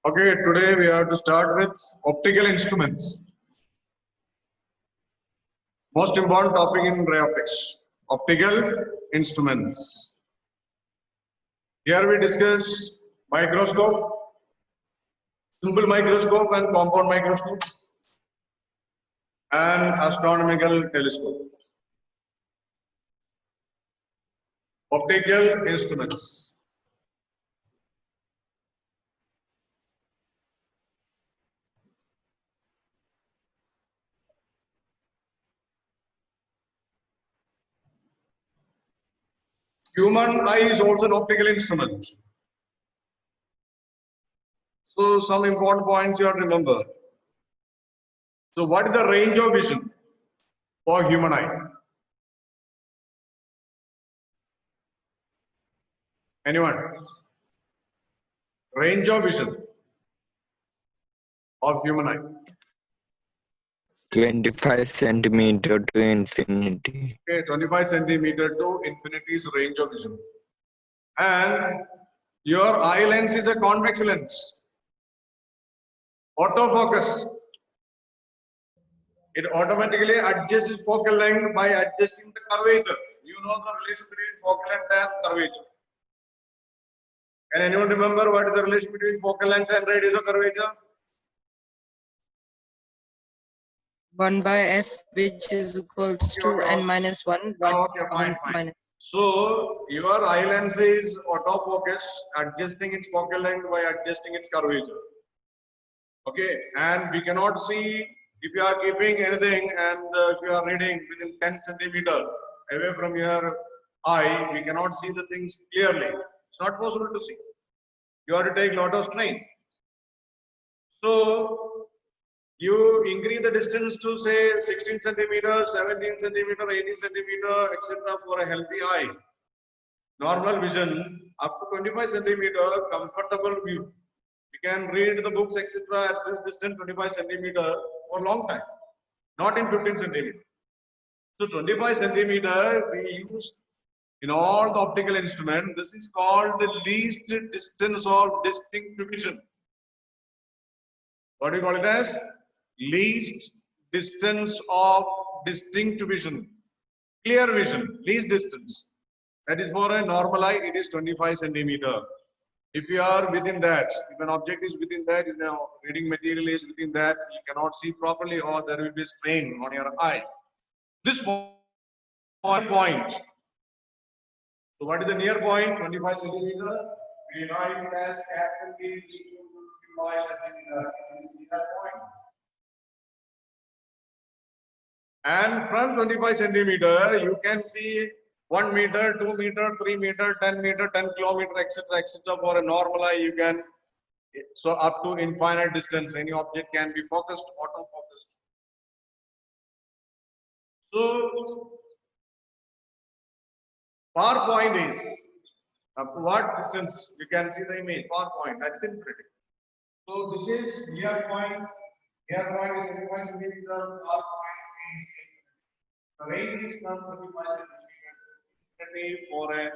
Okay, today we have to start with optical instruments. Most important topic in ray optics, optical instruments. Here we discuss microscope, simple microscope and compound microscope, and astronomical telescope. Optical instruments. Human eye is also an optical instrument. So some important points you have to remember. So what is the range of vision for human eye? Anyone? Range of vision of human eye. 25 centimeter to infinity. Okay, 25 centimeter to infinity is range of vision. And your eye lens is a convex lens. Autofocus. It automatically adjusts its focal length by adjusting the curvature. You know the relation between focal length and curvature. Can anyone remember what is the relation between focal length and radius of curvature? 1 by f, which is equals to n minus 1. Okay, fine. So your eye lens is autofocus, adjusting its focal length by adjusting its curvature. Okay, and we cannot see if you are keeping anything and if you are reading within 10 centimeter away from your eye, we cannot see the things clearly. It's not possible to see. You have to take lot of strain. So you increase the distance to say 16 centimeter, 17 centimeter, 18 centimeter, etc. for a healthy eye. Normal vision up to 25 centimeter, comfortable view. You can read the books, etc. at this distance, 25 centimeter for a long time, not in 15 centimeter. So 25 centimeter we use in all the optical instrument. This is called the least distance of distinct vision. What do you call it as? Least distance of distinct vision. Clear vision, least distance. That is for a normal eye, it is 25 centimeter. If you are within that, if an object is within that, you know, reading material is within that, you cannot see properly or there will be strain on your eye. This point. So what is the near point? 25 centimeter. We write it as capital K is equal to 25 centimeter. This is near point. And from 25 centimeter, you can see 1 meter, 2 meter, 3 meter, 10 meter, 10 kilometer, etc., etc. For a normal eye, you can, so up to infinite distance, any object can be focused, auto-focused. So, far point is, up to what distance you can see the image, far point, that is infinity. So, this is near point is 25 centimeter, far point is the range is from 25 centimeter. For a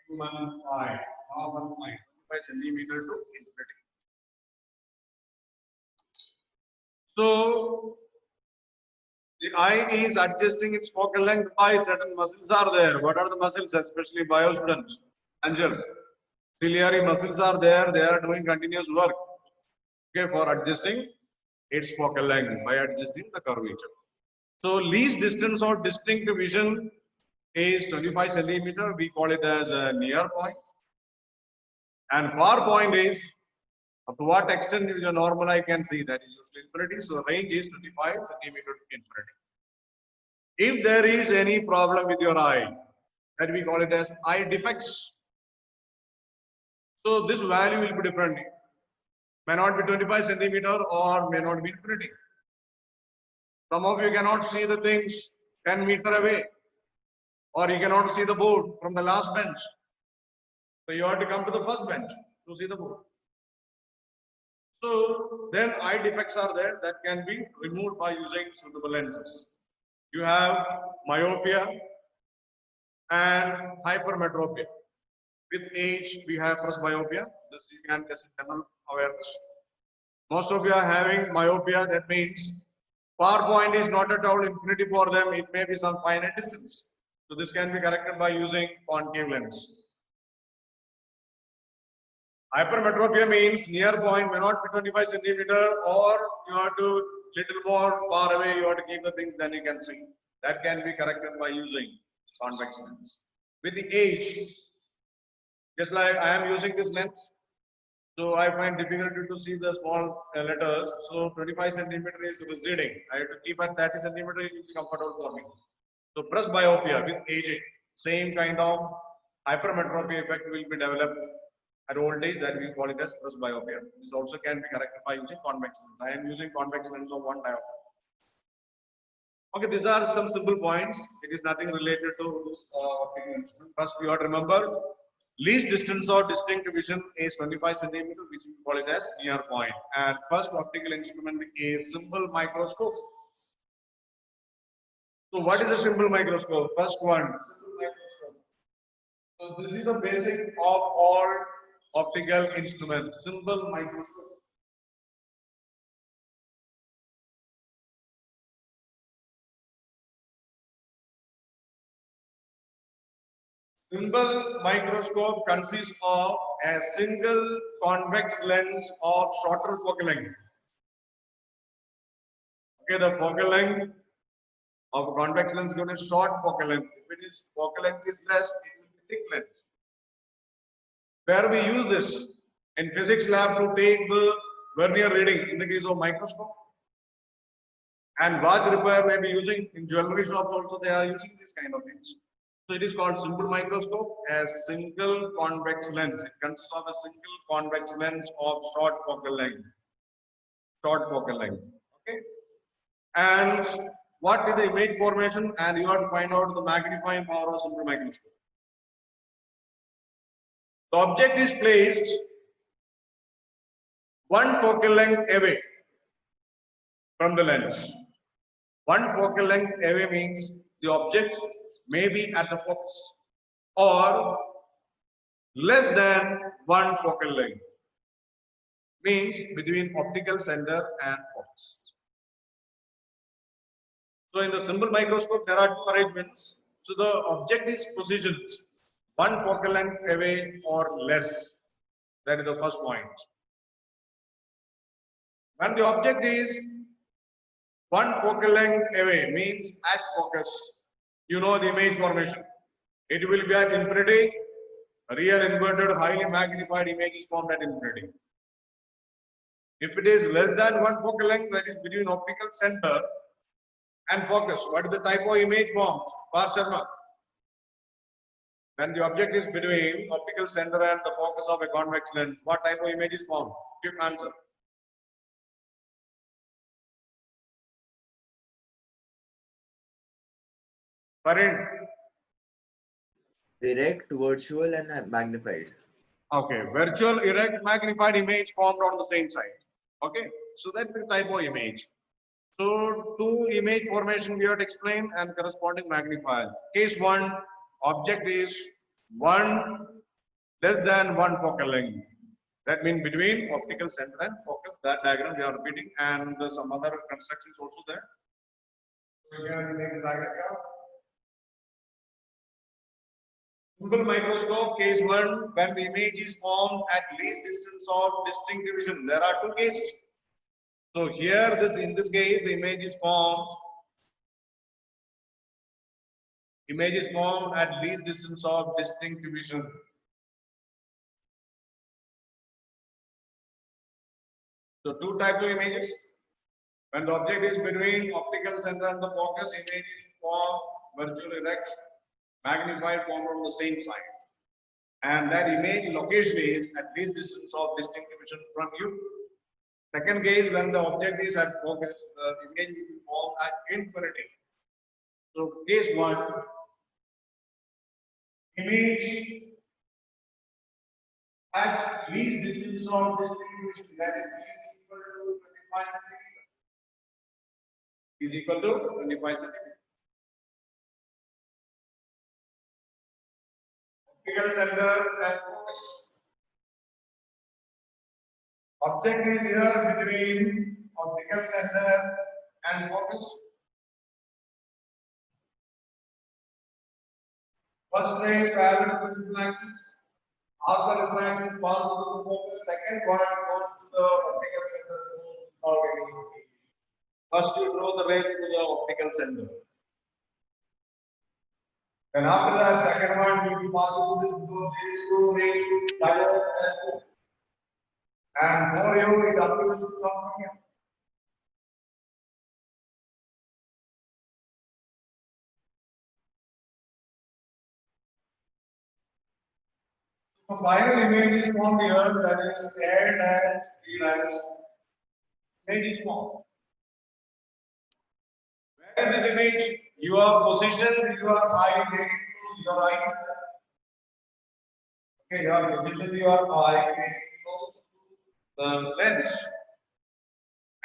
human eye, normal eye, 25 centimeter to infinity. So the eye is adjusting its focal length by certain muscles are there. What are the muscles, especially bio students? Angel, ciliary muscles are there. They are doing continuous work. Okay, for adjusting its focal length by adjusting the curvature. So least distance of distinct vision is 25 centimeter. We call it as a near point. And far point is up to what extent your normal eye can see, that is usually infinity. So the range is 25 centimeter to infinity. If there is any problem with your eye, that we call it as eye defects. So this value will be different. May not be 25 centimeter or may not be infinity. Some of you cannot see the things 10 meter away, or you cannot see the board from the last bench. So you have to come to the first bench to see the board. So then eye defects are there that can be removed by using suitable lenses. You have myopia and hypermetropia. With age, we have presbyopia. This you can test general awareness. Most of you are having myopia. That means far point is not at all infinity for them. It may be some finite distance. So this can be corrected by using concave lens. Hypermetropia means near point may not be 25 centimeter, or you have to little more far away. You have to keep the things, then you can see. That can be corrected by using convex lens. With the age, just like I am using this lens, so I find difficulty to see the small letters. So 25 centimeter is receding. I have to keep at 30 centimeter. It will be comfortable for me. So presbyopia with aging, same kind of hypermetropia effect will be developed at old age, that we call it as presbyopia. This also can be corrected by using convex lens. I am using convex lens of 1 diopter. Okay, these are some simple points. It is nothing related to this optical instrument. First, you have to remember, least distance or distinct vision is 25 centimeter, which we call it as near point. And first optical instrument is simple microscope. So what is a simple microscope? First one, simple microscope. So this is the basic of all optical instruments, simple microscope. Simple microscope consists of a single convex lens of shorter focal length. Okay, the focal length of a convex lens given a short focal length. If it is focal length is less, it will be thick lens. Where we use this in physics lab to take the vernier reading in the case of microscope. And watch repair may be using in jewelry shops also, they are using these kind of things. So it is called simple microscope, a single convex lens. It consists of a single convex lens of short focal length. Short focal length. Okay. And what is the image formation? And you have to find out the magnifying power of simple microscope. The object is placed one focal length away from the lens. One focal length away means the object may be at the focus or less than one focal length, means between optical center and focus. So in the simple microscope, there are two arrangements. So the object is positioned one focal length away or less. That is the first point. When the object is one focal length away, means at focus, you know the image formation. It will be at infinity. Real inverted, highly magnified image is formed at infinity. If it is less than one focal length, that is between optical center and focus. What is the type of image formed? Parth Sharma. When the object is between optical center and the focus of a convex lens, what type of image is formed? Quick answer. Parin. Erect, virtual, and magnified. Okay, virtual, erect, magnified image formed on the same side. Okay, so that's the type of image. So two image formation we have to explain and corresponding magnifiers. Case one, object is one less than one focal length. That means between optical center and focus. That diagram we are repeating, and some other constructions also there. So we can make the diagram here. Simple microscope, case one, when the image is formed at least distance of distinct division. There are two cases. So here, in this case, the image is formed at least distance of distinct division. So two types of images. When the object is between optical center and the focus, image is formed virtual erect, magnified, formed on the same side. And that image location is at least distance of distinct division from you. Second case, when the object is at focus, the image will be formed at infinity. So case one, image at least distance of distinct division, that is equal to 25 centimeters. Optical center and focus. Object is here between optical center and focus. First ray parallel to principal axis. After refraction passes through the focus, second point goes to the optical center, goes to the target. First you draw the ray to the optical center. And after that, second one you will pass through this, these two rays should divert and go. And for you, it appears to come from here. So final image is formed here, that is A dash, B dash. Image is formed. Where is this image? You are positioned, you are eye very close, your eyes. Okay, you are positioned your eye very close to the lens.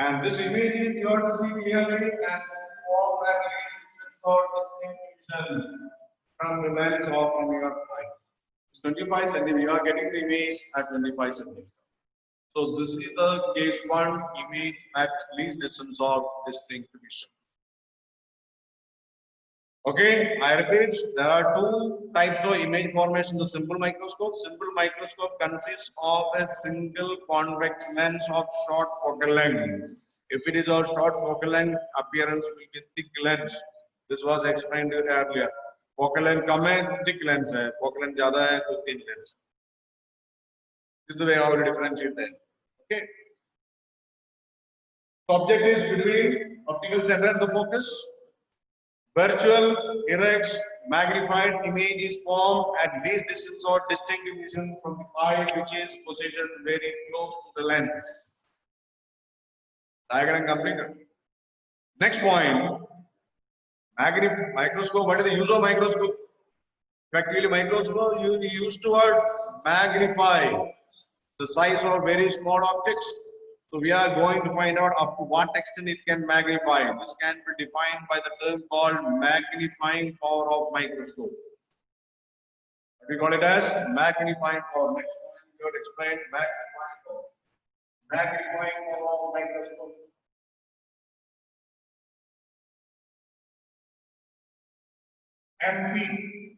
And this image is you have to see clearly and form at least for distinction from the lens or from your eye. It's 25 centimeters. You are getting the image at 25 centimeters. So this is the case one image at least distance of distinct vision. Okay, I repeat, there are two types of image formation. The simple microscope. Simple microscope consists of a single convex lens of short focal length. If it is of short focal length, appearance will be thick lens. This was explained earlier. Focal length कम है, thick lens है. Focal length ज़्यादा है, तो thin lens. This is the way how to differentiate them. Okay. Object is between optical center and the focus. Virtual, erect, magnified image is formed at least distance or distinct vision from the eye, which is positioned very close to the lens. Diagram completed. Next point. Microscope. What is the use of microscope? Effectively, microscope you use to magnify the size of very small objects. So we are going to find out up to what extent it can magnify. This can be defined by the term called magnifying power of microscope. We call it as magnifying power. Next point we will explain magnifying power. Magnifying power of microscope. MP.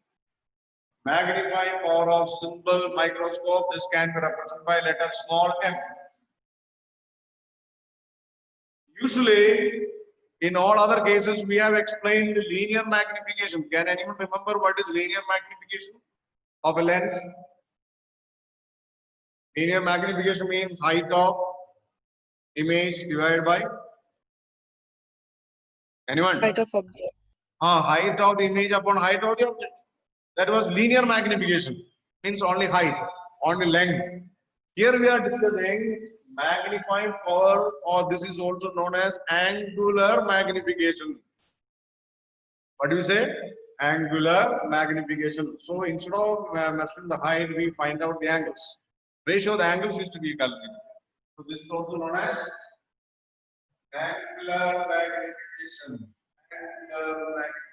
Magnifying power of simple microscope. This can be represented by letter small m. Usually, in all other cases, we have explained linear magnification. Can anyone remember what is linear magnification of a lens? Linear magnification means height of image divided by anyone? Height of object. Height of the image upon height of the object. That was linear magnification. Means only height, only length. Here we are discussing magnifying power, or this is also known as angular magnification. What do you say? Angular magnification. So instead of measuring the height, we find out the angles. Ratio of the angles is to be calculated. So this is also known as angular magnification. Angular magnification.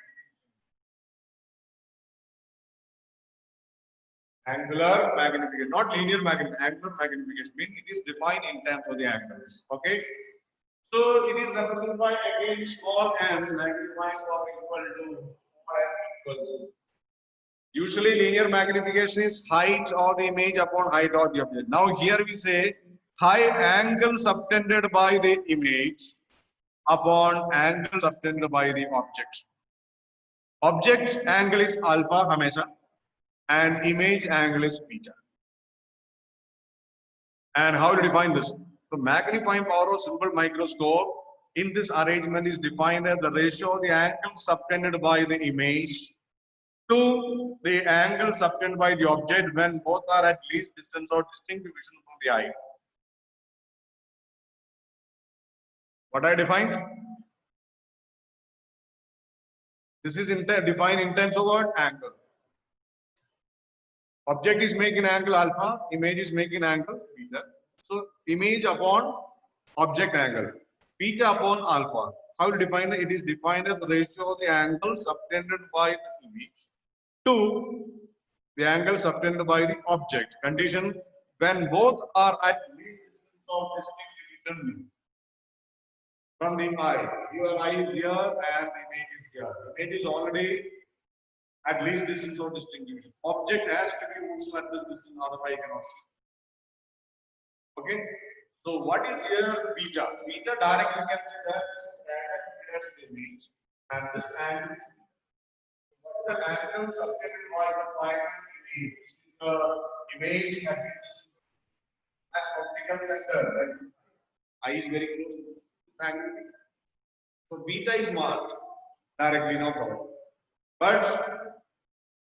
Angular magnification, not linear magnification. Angular magnification means it is defined in terms of the angles. Okay. So it is represented by again small m magnifying power equal to. Usually linear magnification is height of the image upon height of the object. Now here we say high angle subtended by the image upon angle subtended by the object. Object angle is alpha hamesha, and image angle is beta. And how to define this? The magnifying power of simple microscope in this arrangement is defined as the ratio of the angle subtended by the image to the angle subtended by the object when both are at least distance or distinct vision from the eye. What I defined? This is defined in terms of what? Angle. Object is making angle alpha, image is making angle beta. So image upon object angle, beta upon alpha. How to define it? It is defined as the ratio of the angle subtended by the image to the angle subtended by the object. Condition when both are at least of distinction from the eye. Your eye is here and the image is here. The image is already at least distance of distinction. Object has to be also at this distance, otherwise you cannot see. Okay. So what is here beta? Beta directly you can see that this is that's the image and this angle. What is the angle subtended by the final image? The image at optical center. Right? Eye is very close to the angle. So beta is marked directly, no problem. But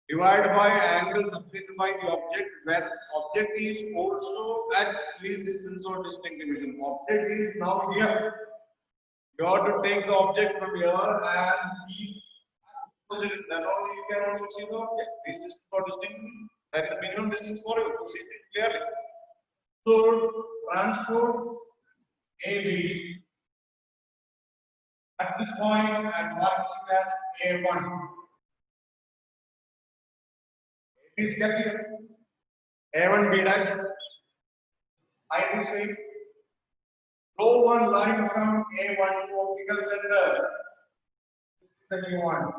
divided by angle subtended by the object when object is also at least distance or distinct division. Object is now here. You have to take the object from here and be position. Then only you can also see the object. Least distance or distinct division. That is the minimum distance for you to see things clearly. So transport AB at this point and mark it as A1. Please get here. A1 B dash. I will say draw one line from A1 to optical center. This is the new one.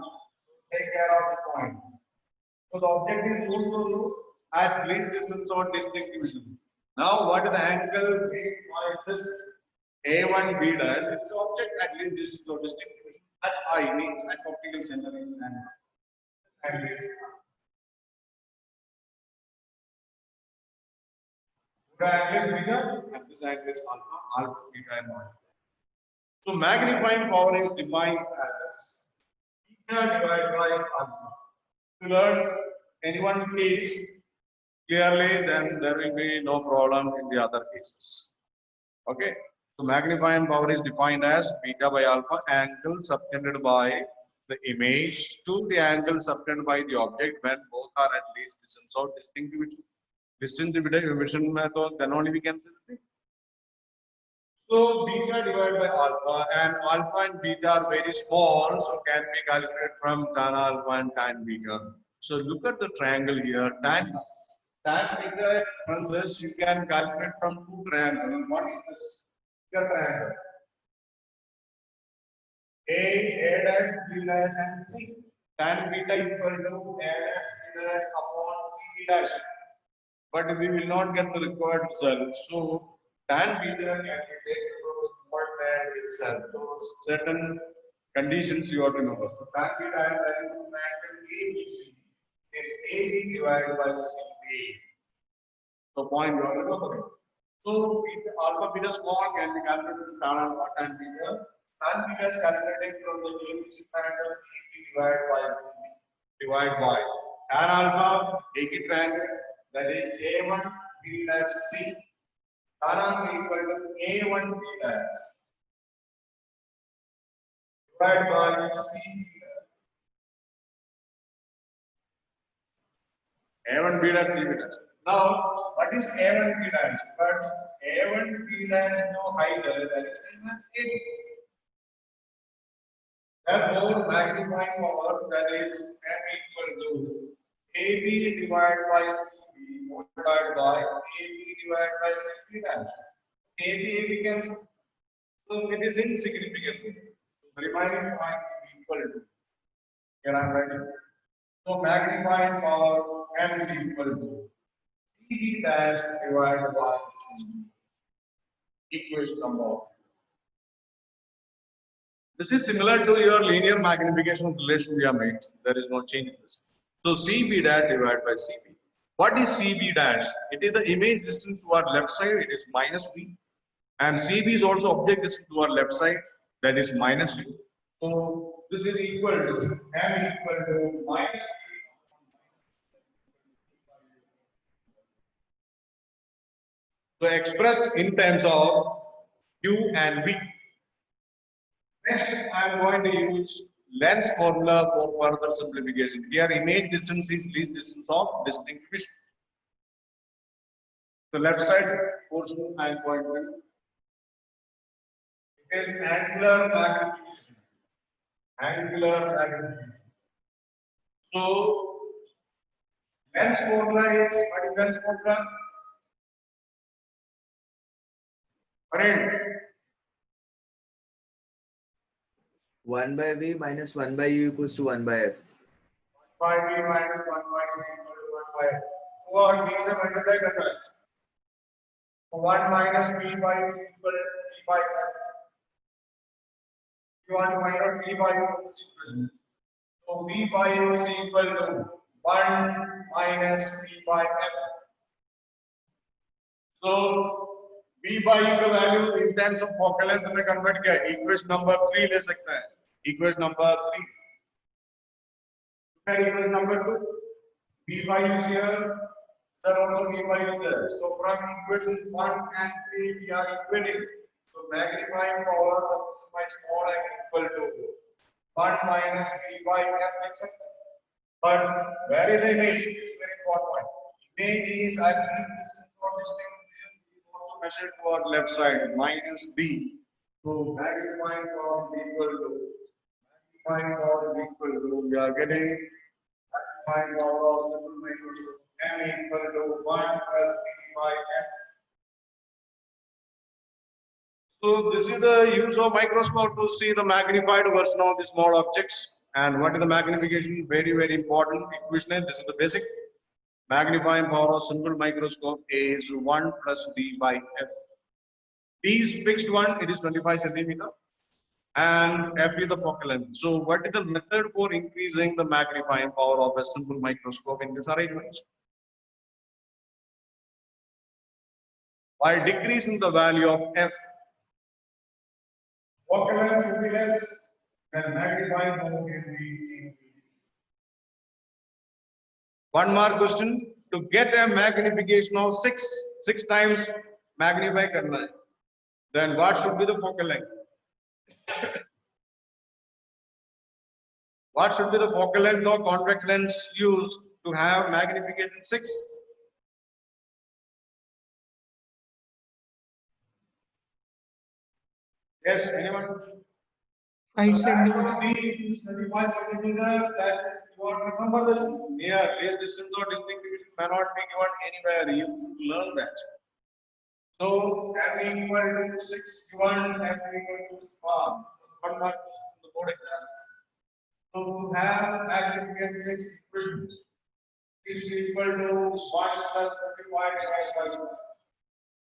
Take care of this point. So the object is also at least distance or distinct division. Now what is the angle made by this A1 B dash? It's object at least distance or distinct division. At I means at optical center is angle. The angle is bigger and this angle is alpha, beta and alpha. So magnifying power is defined as beta divided by alpha. To learn any one case clearly, then there will be no problem in the other cases. Okay. So magnifying power is defined as beta by alpha, angle subtended by the image to the angle subtended by the object when both are at least distance or distinct division. Distance division method, then only we can see the thing. So beta divided by alpha and beta are very small, so can be calculated from tan alpha and tan beta. So look at the triangle here, tan beta. From this you can calculate from two triangles. What is this? Bigger triangle. A dash, B dash and C. Tan beta equal to A dash, B dash upon C B dash. But we will not get the required result. So tan beta can be taken from the small tan itself. So certain conditions you have to remember. So tan beta and triangle ABC is AB divided by CB. So point you have to remember. So beta, alpha beta small can be calculated from tan alpha tan beta. Tan beta is calculated from the ABC triangle AB divided by CB divided by tan alpha AK triangle. That is A1 B dash C. Tan alpha equal to A1 B dash divided by C. A1 B dash C B dash. Now, what is A1 B dash? But A1 B dash no height, that is AB. Therefore, magnifying power, that is M equal to AB divided by CB multiplied by AB divided by CB dash. AB cancel. So it is insignificant. The remaining point is equal to. Here I am writing. So magnifying power M is equal to CB dash divided by CB. Equation number 1. This is similar to your linear magnification relation we have made. There is no change in this. So CB dash divided by CB. What is CB dash? It is the image distance to our left side, it is minus V. And CB is also object distance to our left side, that is minus V. So this is equal to M equal to minus V. So expressed in terms of U and V. Next, I am going to use Lenz's formula for further simplification. Here, image distance is least distance of distinct division. The left side portion I am going to. It is angular magnification. Angular magnification. So, Lenz's formula is what is Lenz's formula? Friend, 1 by V minus 1 by U equals to 1 by F. 5 V minus 1 by U equal to 1 by F. तो और V से multiply करना है. 1 minus V by U is equal to V by F. You want to find out V by U in this equation. So V by U is equal to 1 minus V by F. So V by U का value in terms of focal length में convert किया है. Equation number 3 ले सकता है. Equation number 3. Then equation number 2. V by U is here. There also V by U is there. So from equation 1 and 3 we are equating. So magnifying power of my small m equal to 1 minus V by F, etc. But where is the image? This is very important point. Image is at least distance or distinct vision is also measured to our left side minus B. So magnifying power is equal to we are getting magnifying power of simple microscope m equal to 1 plus B by F. So this is the use of microscope to see the magnified version of the small objects. And what is the magnification? Very, very important equation. This is the basic. Magnifying power of simple microscope is 1 plus D by F. D is fixed one, it is 25 centimeter. And F is the focal length. So what is the method for increasing the magnifying power of a simple microscope in this arrangement? By decreasing the value of F, focal length should be less, then magnifying power can be increased. One more question. To get a magnification of 6 times magnify karna hai, then what should be the focal length? What should be the focal length of convex lens used to have magnification 6? Yes, anyone? 5 centimeters. 25 centimeter. That you have to remember this. Near least distance or distinct division may not be given anywhere. You should learn that. So m equal to 6 given, m equal to 1 mark on the board exam. So to have magnification 6 equations is equal to 1 plus 35 divided by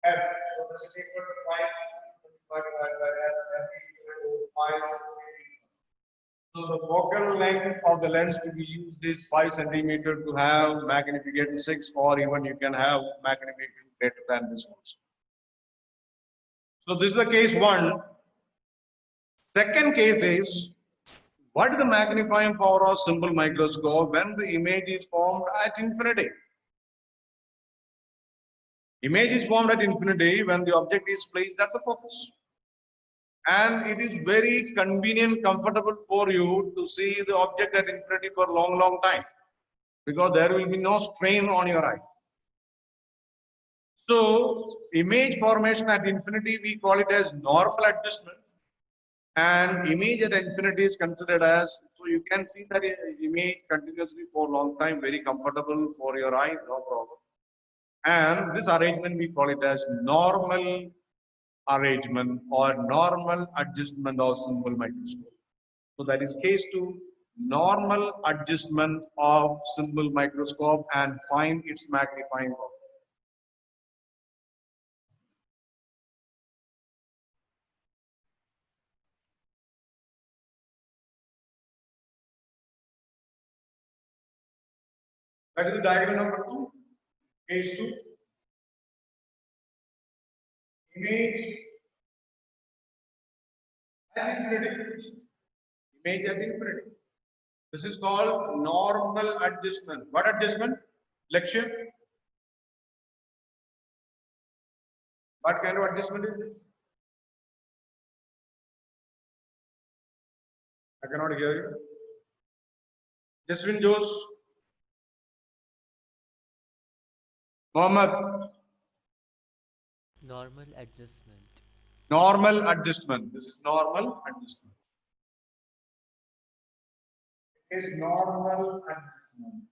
f. So this is equal to 5 divided by f. F equal to 5 centimeter. So the focal length of the lens to be used is 5 centimeter to have magnification 6, or even you can have magnification greater than this also. So this is the case 1. Second case is, what is the magnifying power of simple microscope when the image is formed at infinity? Image is formed at infinity when the object is placed at the focus. And it is very convenient, comfortable for you to see the object at infinity for a long, long time, because there will be no strain on your eye. So image formation at infinity, we call it as normal adjustment. And image at infinity is considered as, so you can see that image continuously for a long time, very comfortable for your eye, no problem. And this arrangement, we call it as normal arrangement or normal adjustment of simple microscope. So that is case 2, normal adjustment of simple microscope and find its magnifying power. That is the diagram number 2, case 2. Image at infinity. Image at infinity. This is called normal adjustment. What adjustment? Lecture. What kind of adjustment is this? I cannot hear you. Jaswin Jose. Mohammed. Normal adjustment. Normal adjustment. This is normal adjustment. It is normal adjustment.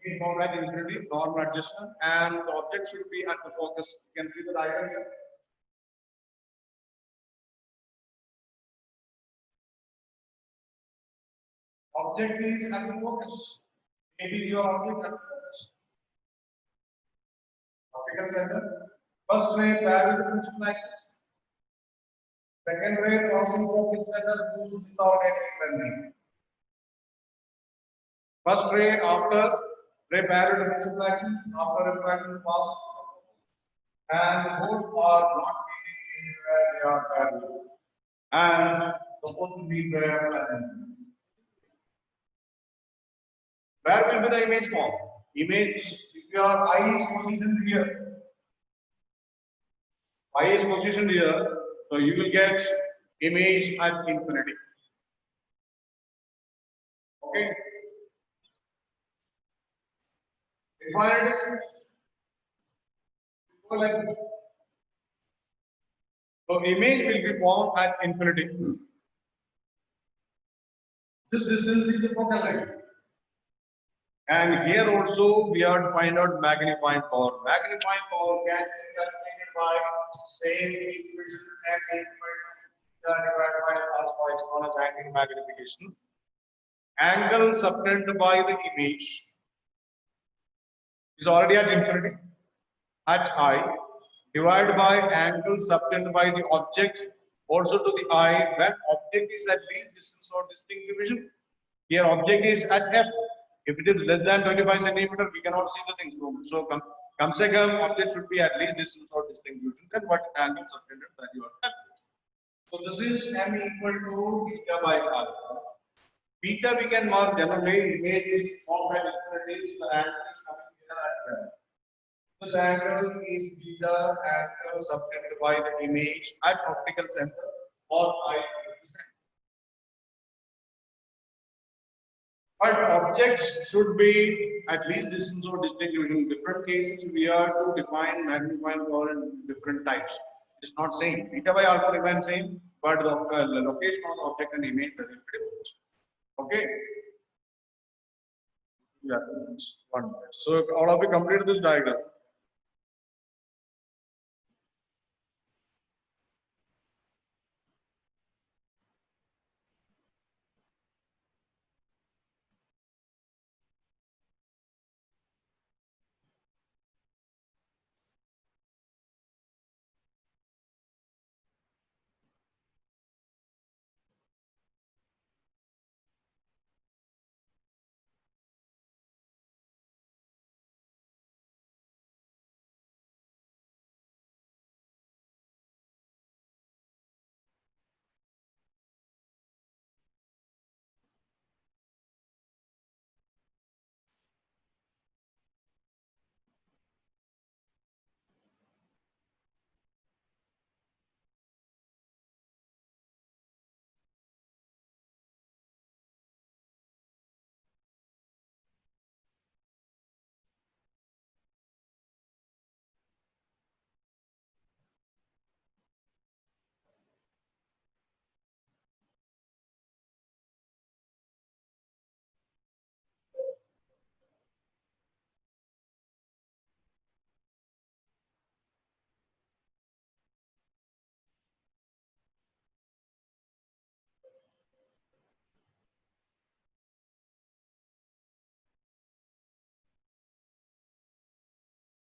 Be formed at infinity, normal adjustment, and the object should be at the focus. You can see the diagram here. Object is at the focus. Maybe your object at the focus. Optical center. First ray parallel to principal axis. Second ray crossing the optic center moves without any bending. First ray after ray parallel to principal axis, after refraction passes, and both are not meeting anywhere they are parallel, and supposed to meet where parallel. Where will be the image form? Image, if your eye is positioned here, eye is positioned here, so you will get image at infinity. Okay. Define distance. Go like this. So image will be formed at infinity. This distance is the focal length. And here also we have to find out magnifying power. Magnifying power can be calculated by same equation m equal to divided by alpha is known as angle magnification. Angle subtended by the image is already at infinity at I, divided by angle subtended by the object also to the eye when object is at least distance or distinct division. Here object is at f. If it is less than 25 centimeter, we cannot see the things. So come second, object should be at least distance or distinct division. Then what angle subtended that you are calculating. So this is m equal to beta by alpha. Beta we can mark generally. Image is formed at infinity, so the angle is coming here at m. This angle is beta angle subtended by the image at optical center or I at the center. But objects should be at least distance or distinct division. In different cases, we are to define magnifying power in different types. It's not same. Beta by alpha remains same, but the location of the object and image will be different. Okay. Yeah, it's 1 minute. So all of you completed this diagram.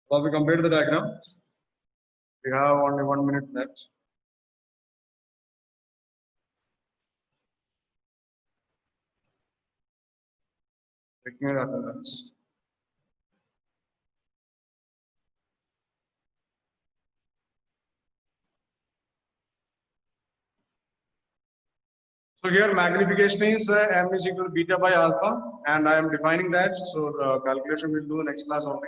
So we completed the diagram. We have only 1 minute left. Checking your attendance. So here magnification is m is equal to beta by alpha, and I am defining that. So the calculation we'll do next class only.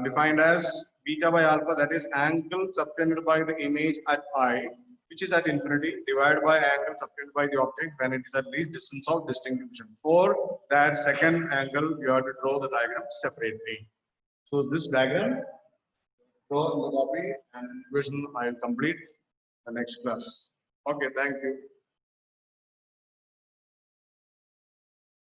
Defined as beta by alpha, that is angle subtended by the image at I, which is at infinity, divided by angle subtended by the object when it is at least distance of distinct division. For that second angle, you have to draw the diagram separately. So this diagram, draw in the copy, and version I will complete the next class. Okay, thank you.